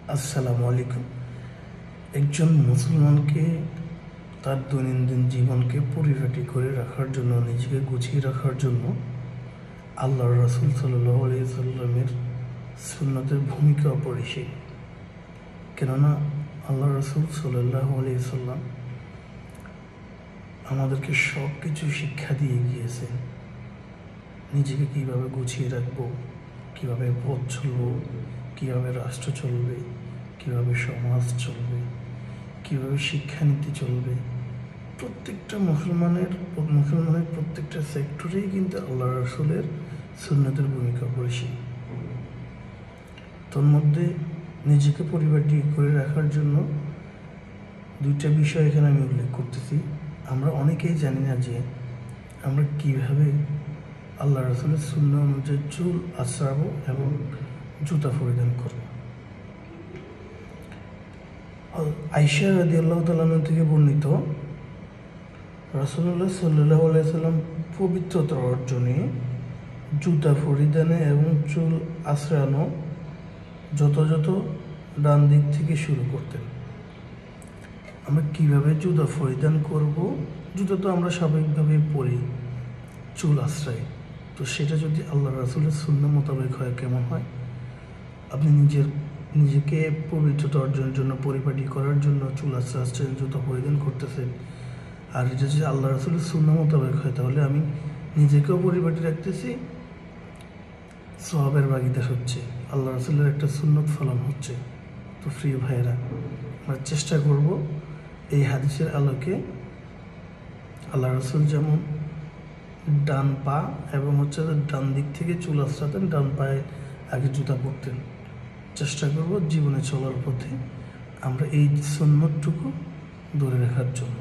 আসসালামু আলাইকুম। একজন মুসলমানকে তার দৈনন্দিন জীবনকে পরিপাটি করে রাখার জন্য, নিজেকে গুছিয়ে রাখার জন্য আল্লাহর রাসূল সাল্লাল্লাহু আলাইহি সাল্লামের সুন্নতের ভূমিকা অপরিসীম। কেননা আল্লাহর রাসূল সাল্লাল্লাহু আলাইহি সাল্লাম আমাদেরকে সব কিছু শিক্ষা দিয়ে গিয়েছেন। নিজেকে কীভাবে গুছিয়ে রাখবো, কীভাবে পথ চলবো, কীভাবে রাষ্ট্র চলবে, কীভাবে সমাজ চলবে, কীভাবে শিক্ষানীতি চলবে। প্রত্যেকটা মুসলমানের প্রত্যেকটা সেক্টরেই কিন্তু আল্লাহ রাসূলের সুন্নতের ভূমিকা অপরিসীম। তোর মধ্যে নিজেকে পরিপাটি করে রাখার জন্য দুইটা বিষয় এখানে আমি উল্লেখ করতেছি। আমরা অনেকেই জানি না যে আমরা কীভাবে আল্লাহ রাসূলের সুন্নাহ অনুযায়ী চুল আঁচড়াবো এবং জুতা পরিধান করবো। আয়েশা রাদিয়াল্লাহু তাআলা আনহা থেকে বর্ণিত, রাসূলুল্লাহ সাল্লাল্লাহু আলাইহি সাল্লাম পবিত্রতা অর্জনে, জুতা পরিধানে এবং চুল আঁচড়ানো যথাযথ ডান দিক থেকে শুরু করতেন। আমরা কীভাবে জুতা পরিধান করব? জুতা তো আমরা স্বাভাবিকভাবে পরি, চুল আঁচড়াই। তো সেটা যদি আল্লাহ রাসূলের সুন্নাহ মোতাবেক হয় কেমন হয়? আপনি নিজেকে পবিত্রতা অর্জনের জন্য, পরিপাটি করার জন্য চুল আঁচড়াচ্ছেন, জুতা পরিধান করতেছেন, আর এটা যদি আল্লাহ রাসূলের সুন্নাহ মোতাবেক হয়, তাহলে আমি নিজেকেও পরিপাটি রাখতেছি, সওয়াবের ভাগীদার হচ্ছে, আল্লাহ রাসূলের একটা সুন্নত ফলন হচ্ছে। তো প্রিয় ভাইয়েরা, আমরা চেষ্টা করব এই হাদিসের আলোকে আল্লাহ রাসূল যেমন ডান পা এবং ডান দিক থেকে চুল আঁচড়াতেন, ডান পায়ে আগে জুতা পরতেন। চেষ্টা করব জীবনে চলার পথে আমরা এই সুন্নতটুকু ধরে রাখার জন্য।